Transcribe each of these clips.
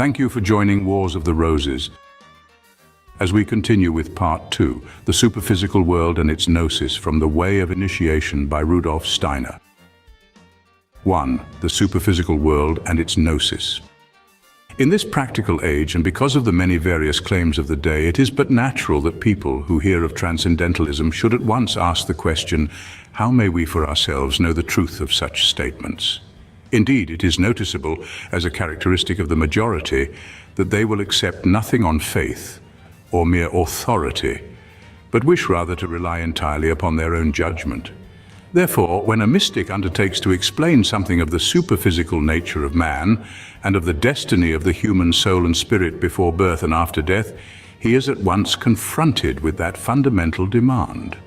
Thank you for joining Wars of the Roses as we continue with Part 2, the Superphysical World and its Gnosis from the Way of Initiation by Rudolf Steiner. 1. The Superphysical World and its Gnosis. In this practical age, and because of the many various claims of the day, it is but natural that people who hear of transcendentalism should at once ask the question, how may we for ourselves know the truth of such statements? Indeed, it is noticeable as a characteristic of the majority that they will accept nothing on faith or mere authority, but wish rather to rely entirely upon their own judgment. Therefore, when a mystic undertakes to explain something of the superphysical nature of man and of the destiny of the human soul and spirit before birth and after death, he is at once confronted with that fundamental demand.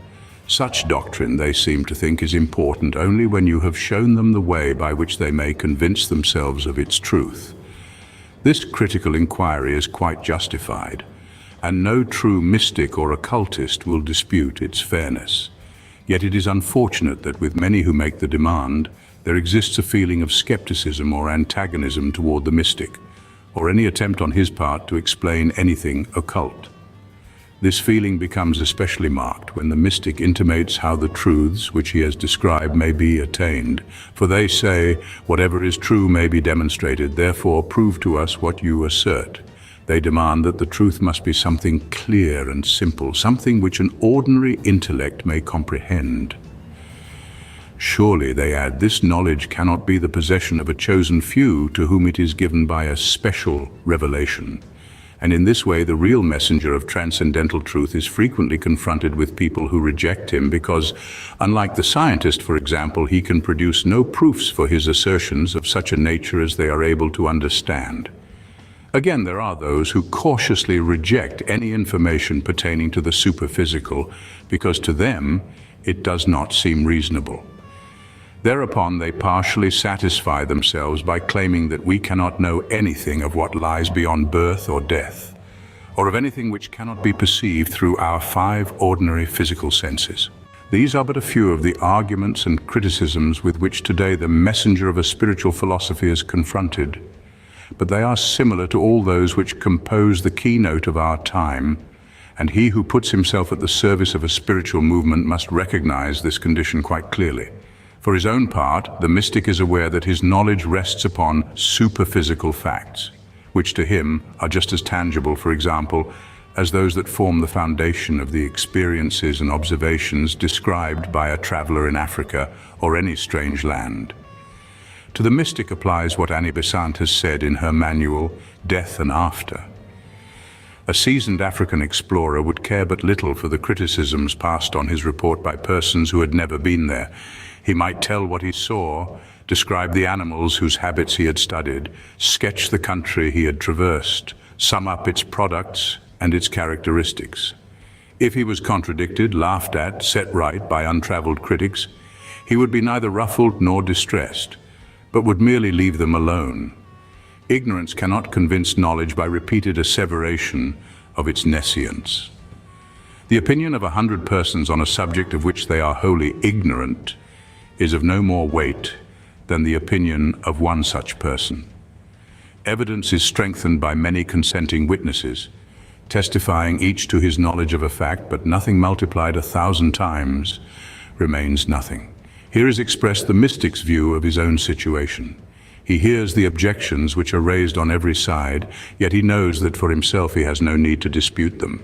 Such doctrine, they seem to think, is important only when you have shown them the way by which they may convince themselves of its truth. This critical inquiry is quite justified, and no true mystic or occultist will dispute its fairness. Yet it is unfortunate that with many who make the demand, there exists a feeling of skepticism or antagonism toward the mystic, or any attempt on his part to explain anything occult. This feeling becomes especially marked when the mystic intimates how the truths which he has described may be attained. For they say, whatever is true may be demonstrated, therefore prove to us what you assert. They demand that the truth must be something clear and simple, something which an ordinary intellect may comprehend. Surely, they add, this knowledge cannot be the possession of a chosen few to whom it is given by a special revelation. And in this way, the real messenger of transcendental truth is frequently confronted with people who reject him because, unlike the scientist, for example, he can produce no proofs for his assertions of such a nature as they are able to understand. Again, there are those who cautiously reject any information pertaining to the superphysical because to them it does not seem reasonable. Thereupon they partially satisfy themselves by claiming that we cannot know anything of what lies beyond birth or death, or of anything which cannot be perceived through our 5 ordinary physical senses. These are but a few of the arguments and criticisms with which today the messenger of a spiritual philosophy is confronted. But they are similar to all those which compose the keynote of our time, and he who puts himself at the service of a spiritual movement must recognize this condition quite clearly. For his own part, the mystic is aware that his knowledge rests upon superphysical facts, which to him are just as tangible, for example, as those that form the foundation of the experiences and observations described by a traveler in Africa or any strange land. To the mystic applies what Annie Besant has said in her manual, Death and After. A seasoned African explorer would care but little for the criticisms passed on his report by persons who had never been there. He might tell what he saw, describe the animals whose habits he had studied, sketch the country he had traversed, sum up its products and its characteristics. If he was contradicted, laughed at, set right by untraveled critics, he would be neither ruffled nor distressed, but would merely leave them alone. Ignorance cannot convince knowledge by repeated asseveration of its nescience. The opinion of 100 persons on a subject of which they are wholly ignorant is of no more weight than the opinion of one such person. Evidence is strengthened by many consenting witnesses, testifying each to his knowledge of a fact, but nothing multiplied 1,000 times remains nothing. Here is expressed the mystic's view of his own situation. He hears the objections which are raised on every side, yet he knows that for himself he has no need to dispute them.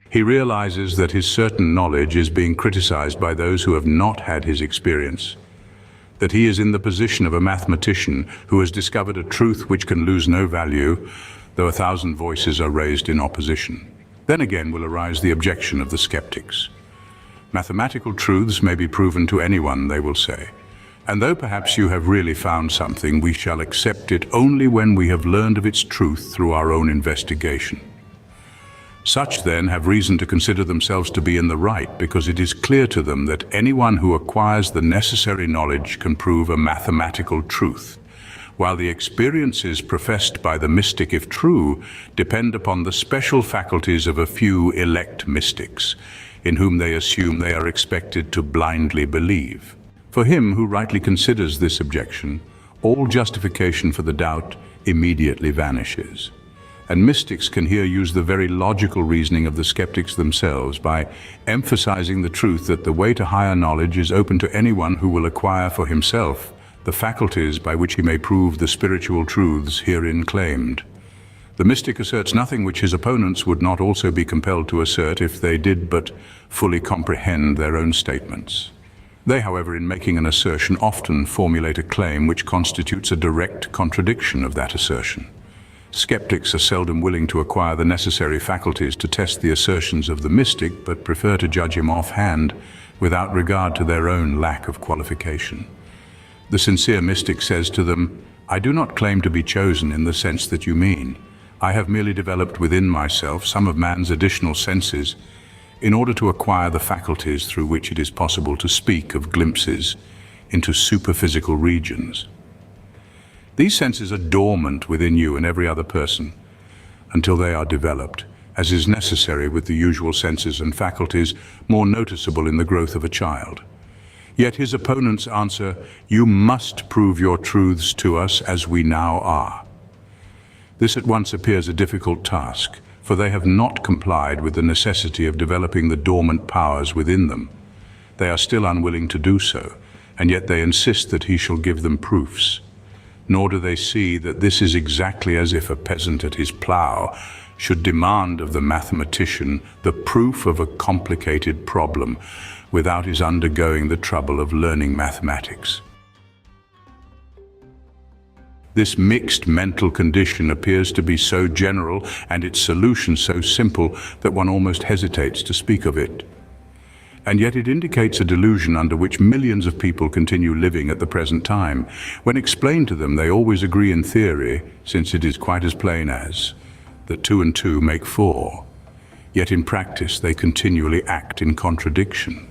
He realizes that his certain knowledge is being criticized by those who have not had his experience, that he is in the position of a mathematician who has discovered a truth which can lose no value, though 1,000 voices are raised in opposition. Then again will arise the objection of the skeptics. Mathematical truths may be proven to anyone, they will say. And though perhaps you have really found something, we shall accept it only when we have learned of its truth through our own investigation. Such then have reason to consider themselves to be in the right, because it is clear to them that anyone who acquires the necessary knowledge can prove a mathematical truth, while the experiences professed by the mystic, if true, depend upon the special faculties of a few elect mystics, in whom they assume they are expected to blindly believe. For him who rightly considers this objection, all justification for the doubt immediately vanishes. And mystics can here use the very logical reasoning of the skeptics themselves by emphasizing the truth that the way to higher knowledge is open to anyone who will acquire for himself the faculties by which he may prove the spiritual truths herein claimed. The mystic asserts nothing which his opponents would not also be compelled to assert if they did but fully comprehend their own statements. They, however, in making an assertion, often formulate a claim which constitutes a direct contradiction of that assertion. Skeptics are seldom willing to acquire the necessary faculties to test the assertions of the mystic, but prefer to judge him offhand without regard to their own lack of qualification. The sincere mystic says to them, "I do not claim to be chosen in the sense that you mean. I have merely developed within myself some of man's additional senses in order to acquire the faculties through which it is possible to speak of glimpses into superphysical regions. These senses are dormant within you and every other person until they are developed, as is necessary with the usual senses and faculties more noticeable in the growth of a child." Yet his opponents answer, "You must prove your truths to us as we now are." This at once appears a difficult task, for they have not complied with the necessity of developing the dormant powers within them. They are still unwilling to do so, and yet they insist that he shall give them proofs. Nor do they see that this is exactly as if a peasant at his plough should demand of the mathematician the proof of a complicated problem without his undergoing the trouble of learning mathematics. This mixed mental condition appears to be so general and its solution so simple that one almost hesitates to speak of it. And yet it indicates a delusion under which millions of people continue living at the present time. When explained to them, they always agree in theory, since it is quite as plain as that 2 and 2 make 4. Yet in practice they continually act in contradiction.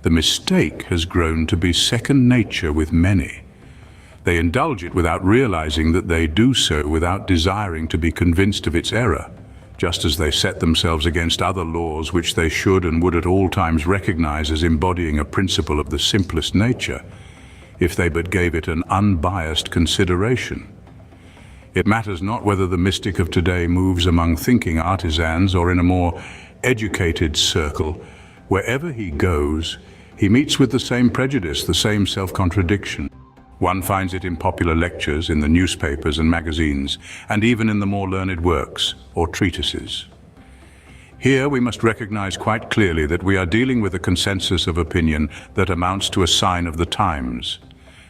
The mistake has grown to be second nature with many. They indulge it without realizing that they do so without desiring to be convinced of its error, just as they set themselves against other laws which they should and would at all times recognize as embodying a principle of the simplest nature, if they but gave it an unbiased consideration. It matters not whether the mystic of today moves among thinking artisans or in a more educated circle. Wherever he goes, he meets with the same prejudice, the same self-contradiction. One finds it in popular lectures, in the newspapers and magazines, and even in the more learned works or treatises. Here we must recognize quite clearly that we are dealing with a consensus of opinion that amounts to a sign of the times,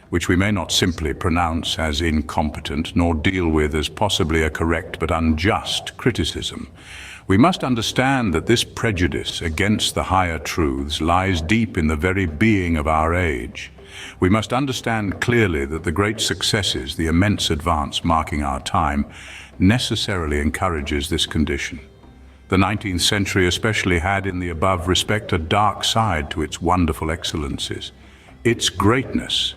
which we may not simply pronounce as incompetent, nor deal with as possibly a correct but unjust criticism. We must understand that this prejudice against the higher truths lies deep in the very being of our age. We must understand clearly that the great successes, the immense advance marking our time, necessarily encourages this condition. The 19th century especially had in the above respect a dark side to its wonderful excellences. Its greatness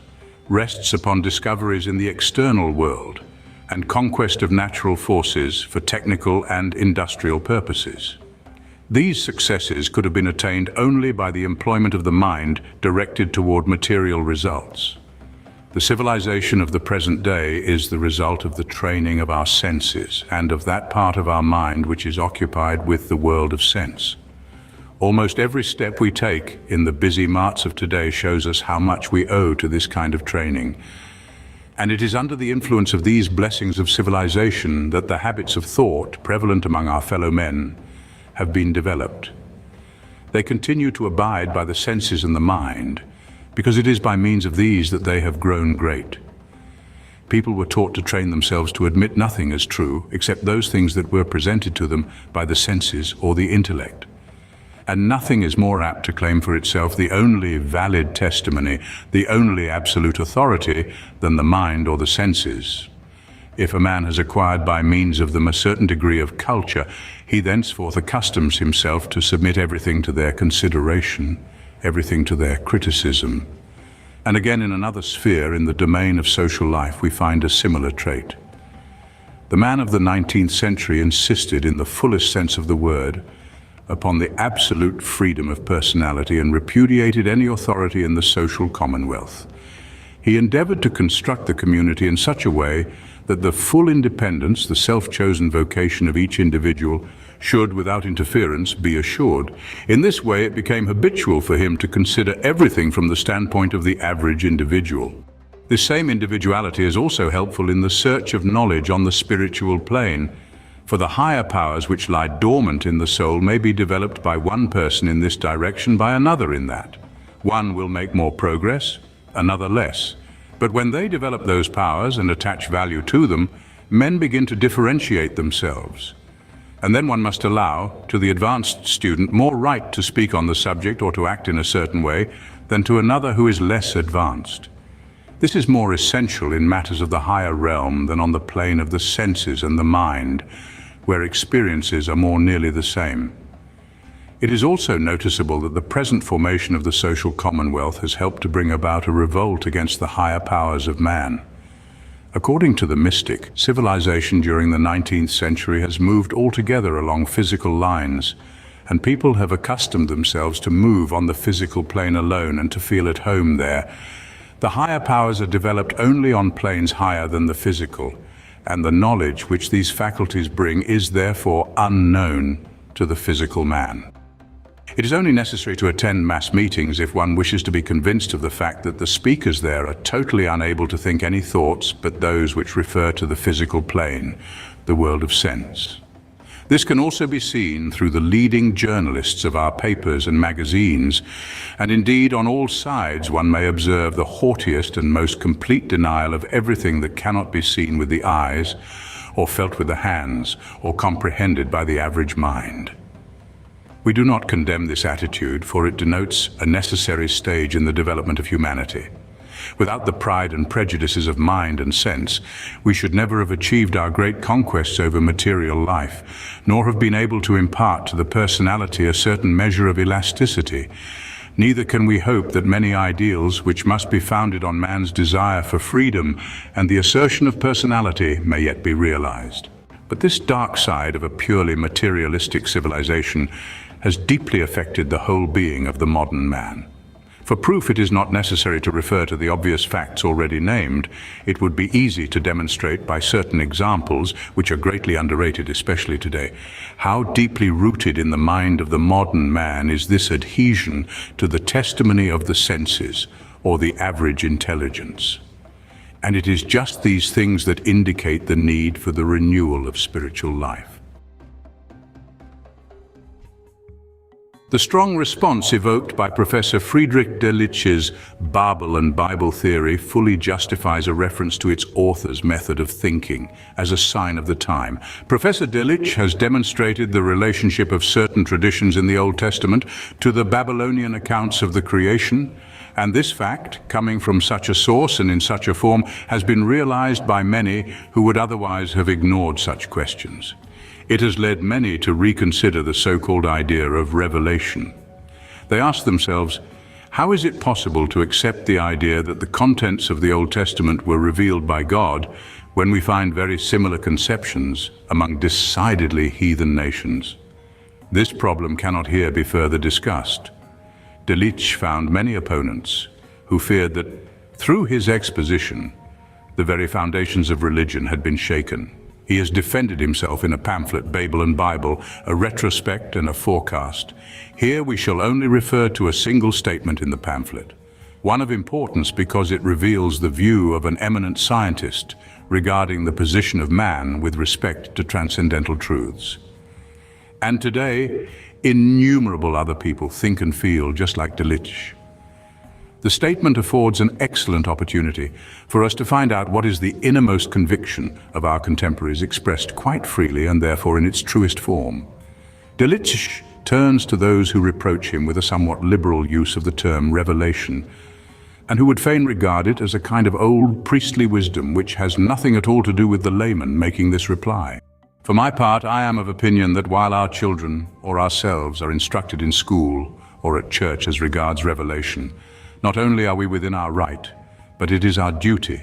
rests upon discoveries in the external world and conquest of natural forces for technical and industrial purposes. These successes could have been attained only by the employment of the mind directed toward material results. The civilization of the present day is the result of the training of our senses and of that part of our mind which is occupied with the world of sense. Almost every step we take in the busy marts of today shows us how much we owe to this kind of training. And it is under the influence of these blessings of civilization that the habits of thought prevalent among our fellow men have been developed. They continue to abide by the senses and the mind, because it is by means of these that they have grown great. People were taught to train themselves to admit nothing as true except those things that were presented to them by the senses or the intellect. And nothing is more apt to claim for itself the only valid testimony, the only absolute authority, than the mind or the senses. If a man has acquired by means of them a certain degree of culture, he thenceforth accustoms himself to submit everything to their consideration, everything to their criticism. And again, in another sphere, in the domain of social life, we find a similar trait. The man of the 19th century insisted, in the fullest sense of the word, upon the absolute freedom of personality and repudiated any authority in the social commonwealth. He endeavored to construct the community in such a way that the full independence, the self-chosen vocation of each individual, should, without interference, be assured. In this way, it became habitual for him to consider everything from the standpoint of the average individual. This same individuality is also helpful in the search of knowledge on the spiritual plane, for the higher powers which lie dormant in the soul may be developed by one person in this direction, by another in that. One will make more progress, another less. But when they develop those powers and attach value to them, men begin to differentiate themselves. And then one must allow to the advanced student more right to speak on the subject or to act in a certain way than to another who is less advanced. This is more essential in matters of the higher realm than on the plane of the senses and the mind, where experiences are more nearly the same. It is also noticeable that the present formation of the social commonwealth has helped to bring about a revolt against the higher powers of man. According to the mystic, civilization during the 19th century has moved altogether along physical lines, and people have accustomed themselves to move on the physical plane alone and to feel at home there. The higher powers are developed only on planes higher than the physical, and the knowledge which these faculties bring is therefore unknown to the physical man. It is only necessary to attend mass meetings if one wishes to be convinced of the fact that the speakers there are totally unable to think any thoughts but those which refer to the physical plane, the world of sense. This can also be seen through the leading journalists of our papers and magazines, and indeed on all sides one may observe the haughtiest and most complete denial of everything that cannot be seen with the eyes, or felt with the hands, or comprehended by the average mind. We do not condemn this attitude, for it denotes a necessary stage in the development of humanity. Without the pride and prejudices of mind and sense, we should never have achieved our great conquests over material life, nor have been able to impart to the personality a certain measure of elasticity. Neither can we hope that many ideals, which must be founded on man's desire for freedom and the assertion of personality, may yet be realized. But this dark side of a purely materialistic civilization has deeply affected the whole being of the modern man. For proof, it is not necessary to refer to the obvious facts already named. It would be easy to demonstrate by certain examples, which are greatly underrated, especially today, how deeply rooted in the mind of the modern man is this adhesion to the testimony of the senses, or the average intelligence. And it is just these things that indicate the need for the renewal of spiritual life. The strong response evoked by Professor Friedrich Delitzsch's Babel and Bible theory fully justifies a reference to its author's method of thinking as a sign of the time. Professor Delitzsch has demonstrated the relationship of certain traditions in the Old Testament to the Babylonian accounts of the creation, and this fact, coming from such a source and in such a form, has been realized by many who would otherwise have ignored such questions. It has led many to reconsider the so-called idea of revelation. They ask themselves, how is it possible to accept the idea that the contents of the Old Testament were revealed by God when we find very similar conceptions among decidedly heathen nations? This problem cannot here be further discussed. Delitzsch found many opponents who feared that, through his exposition, the very foundations of religion had been shaken. He has defended himself in a pamphlet, Babel and Bible, a retrospect and a forecast. Here we shall only refer to a single statement in the pamphlet, one of importance because it reveals the view of an eminent scientist regarding the position of man with respect to transcendental truths. And today, innumerable other people think and feel just like Delitzsch. The statement affords an excellent opportunity for us to find out what is the innermost conviction of our contemporaries, expressed quite freely and therefore in its truest form. Delitzsch turns to those who reproach him with a somewhat liberal use of the term revelation, and who would fain regard it as a kind of old priestly wisdom which has nothing at all to do with the layman making this reply. For my part, I am of opinion that while our children or ourselves are instructed in school or at church as regards revelation, not only are we within our right, but it is our duty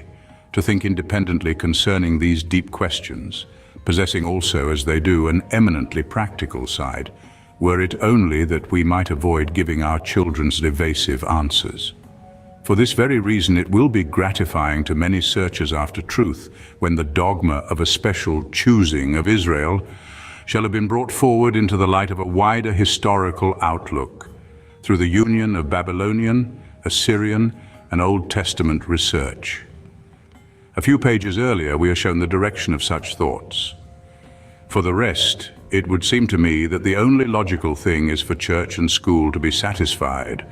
to think independently concerning these deep questions, possessing also, as they do, an eminently practical side, were it only that we might avoid giving our children evasive answers. For this very reason, it will be gratifying to many searchers after truth when the dogma of a special choosing of Israel shall have been brought forward into the light of a wider historical outlook through the union of Babylonian, Assyrian, and Old Testament research. A few pages earlier, we are shown the direction of such thoughts. For the rest, it would seem to me that the only logical thing is for church and school to be satisfied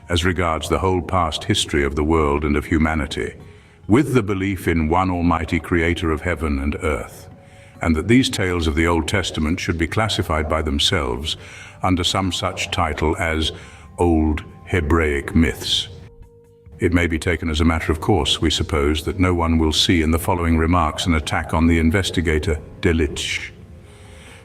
as regards the whole past history of the world and of humanity, with the belief in one almighty creator of heaven and earth, and that these tales of the Old Testament should be classified by themselves under some such title as Old Hebraic myths. It may be taken as a matter of course, we suppose, that no one will see in the following remarks an attack on the investigator Delitzsch.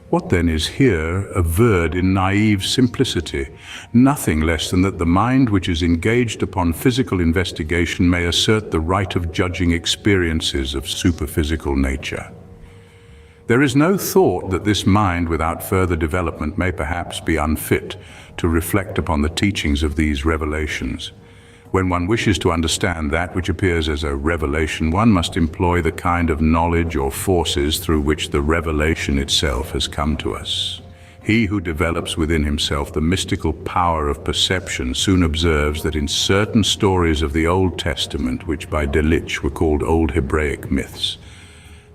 What then is here averred in naive simplicity? Nothing less than that the mind which is engaged upon physical investigation may assert the right of judging experiences of superphysical nature. There is no thought that this mind without further development may perhaps be unfit to reflect upon the teachings of these revelations. When one wishes to understand that which appears as a revelation, one must employ the kind of knowledge or forces through which the revelation itself has come to us. He who develops within himself the mystical power of perception soon observes that in certain stories of the Old Testament, which by Delitzsch were called Old Hebraic myths,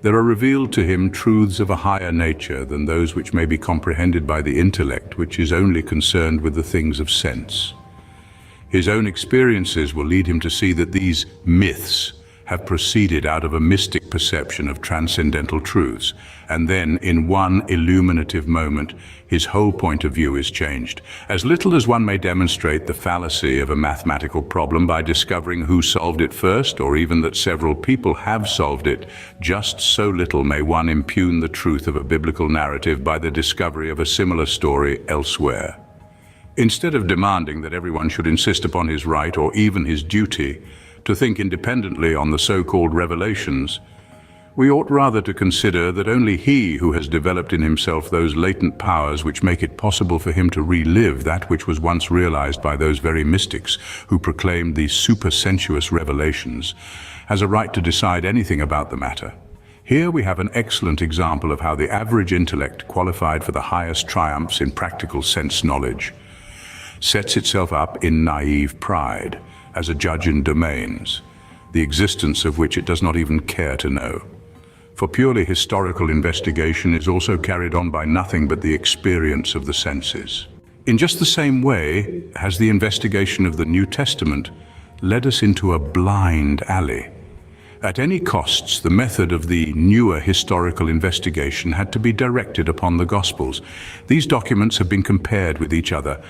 there are revealed to him truths of a higher nature than those which may be comprehended by the intellect, which is only concerned with the things of sense. His own experiences will lead him to see that these myths have proceeded out of a mystic perception of transcendental truths, and then, in one illuminative moment, his whole point of view is changed. As little as one may demonstrate the fallacy of a mathematical problem by discovering who solved it first, or even that several people have solved it, just so little may one impugn the truth of a biblical narrative by the discovery of a similar story elsewhere. Instead of demanding that everyone should insist upon his right or even his duty to think independently on the so-called revelations, we ought rather to consider that only he who has developed in himself those latent powers which make it possible for him to relive that which was once realized by those very mystics who proclaimed these supersensuous revelations has a right to decide anything about the matter. Here we have an excellent example of how the average intellect, qualified for the highest triumphs in practical sense knowledge, sets itself up in naive pride as a judge in domains, the existence of which it does not even care to know. For purely historical investigation is also carried on by nothing but the experience of the senses. In just the same way has the investigation of the New Testament led us into a blind alley. At any costs, the method of the newer historical investigation had to be directed upon the Gospels. These documents have been compared with each other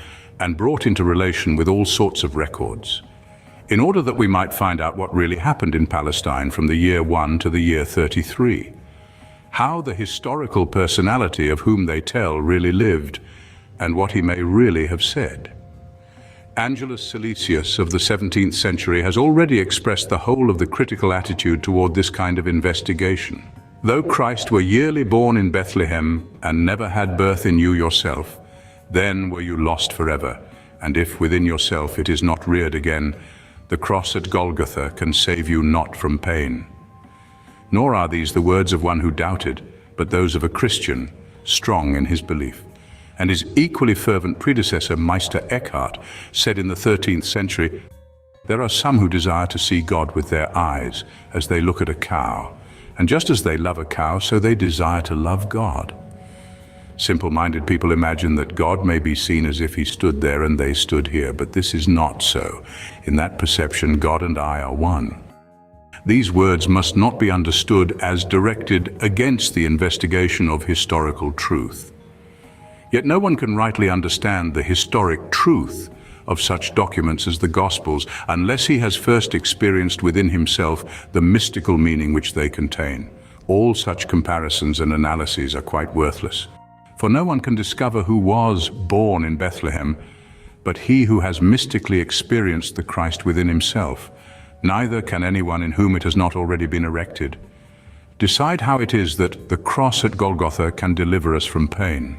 and brought into relation with all sorts of records, in order that we might find out what really happened in Palestine from the year 1 to the year 33, how the historical personality of whom they tell really lived, and what he may really have said. Angelus Silesius of the 17th century has already expressed the whole of the critical attitude toward this kind of investigation. Though Christ were yearly born in Bethlehem and never had birth in you yourself, then were you lost forever, and if within yourself it is not reared again, the cross at Golgotha can save you not from pain. Nor are these the words of one who doubted, but those of a Christian, strong in his belief. And his equally fervent predecessor, Meister Eckhart, said in the 13th century, "There are some who desire to see God with their eyes as they look at a cow, and just as they love a cow, so they desire to love God." Simple-minded people imagine that God may be seen as if he stood there and they stood here, but this is not so. In that perception, God and I are one. These words must not be understood as directed against the investigation of historical truth. Yet no one can rightly understand the historic truth of such documents as the Gospels unless he has first experienced within himself the mystical meaning which they contain. All such comparisons and analyses are quite worthless. For no one can discover who was born in Bethlehem, but he who has mystically experienced the Christ within himself. Neither can anyone in whom it has not already been erected. Decide how it is that the cross at Golgotha can deliver us from pain.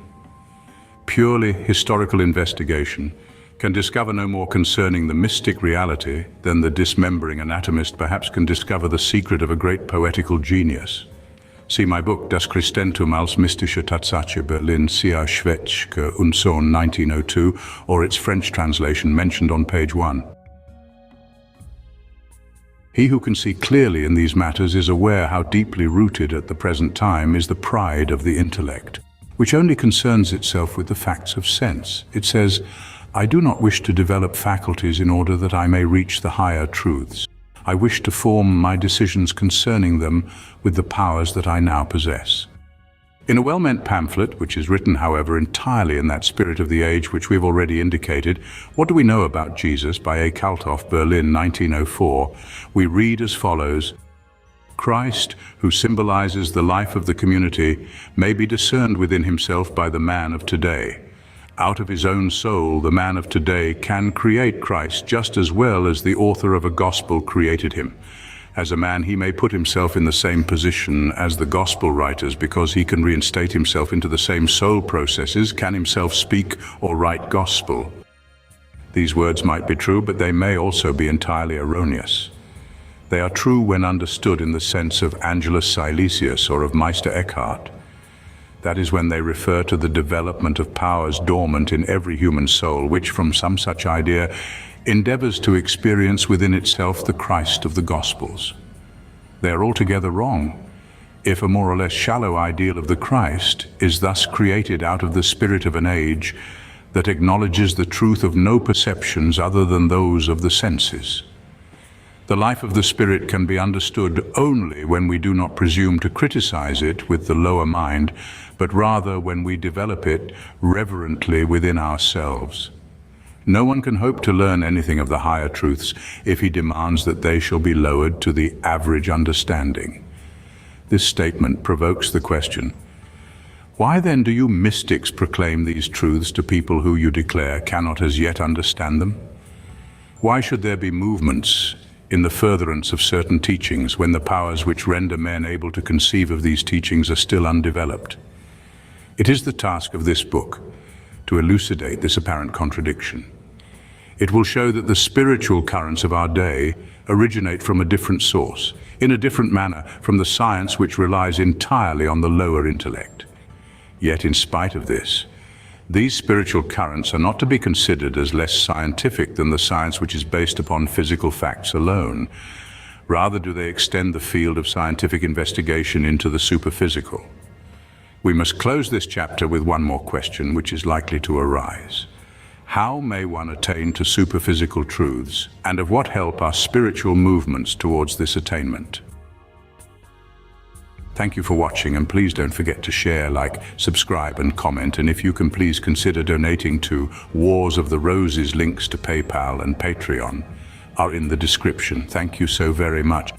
Purely historical investigation can discover no more concerning the mystic reality than the dismembering anatomist perhaps can discover the secret of a great poetical genius. See my book, Das Christentum als mystische Tatsache, Berlin, Sia Schwetzke und Sohn, 1902, or its French translation mentioned on page 1. He who can see clearly in these matters is aware how deeply rooted at the present time is the pride of the intellect, which only concerns itself with the facts of sense. It says, I do not wish to develop faculties in order that I may reach the higher truths. I wish to form my decisions concerning them with the powers that I now possess. In a well-meant pamphlet, which is written, however, entirely in that spirit of the age which we've already indicated, What Do We Know About Jesus by A. Kalthoff, Berlin, 1904, we read as follows: Christ, who symbolizes the life of the community, may be discerned within himself by the man of today. Out of his own soul, the man of today can create Christ just as well as the author of a gospel created him. As a man, he may put himself in the same position as the gospel writers because he can reinstate himself into the same soul processes, can himself speak or write gospel. These words might be true, but they may also be entirely erroneous. They are true when understood in the sense of Angelus Silesius or of Meister Eckhart. That is when they refer to the development of powers dormant in every human soul, which, from some such idea, endeavors to experience within itself the Christ of the Gospels. They are altogether wrong, if a more or less shallow ideal of the Christ is thus created out of the spirit of an age that acknowledges the truth of no perceptions other than those of the senses. The life of the Spirit can be understood only when we do not presume to criticize it with the lower mind, but rather when we develop it reverently within ourselves. No one can hope to learn anything of the higher truths if he demands that they shall be lowered to the average understanding. This statement provokes the question, why then do you mystics proclaim these truths to people who you declare cannot as yet understand them? Why should there be movements in the furtherance of certain teachings when the powers which render men able to conceive of these teachings are still undeveloped? It is the task of this book to elucidate this apparent contradiction. It will show that the spiritual currents of our day originate from a different source, in a different manner from the science which relies entirely on the lower intellect. Yet in spite of this, these spiritual currents are not to be considered as less scientific than the science which is based upon physical facts alone. Rather do they extend the field of scientific investigation into the superphysical. We must close this chapter with one more question which is likely to arise. How may one attain to superphysical truths, and of what help are spiritual movements towards this attainment? Thank you for watching, and please don't forget to share, like, subscribe and comment, and if you can, please consider donating to Wars of the Roses. Links to PayPal and Patreon are in the description. Thank you so very much.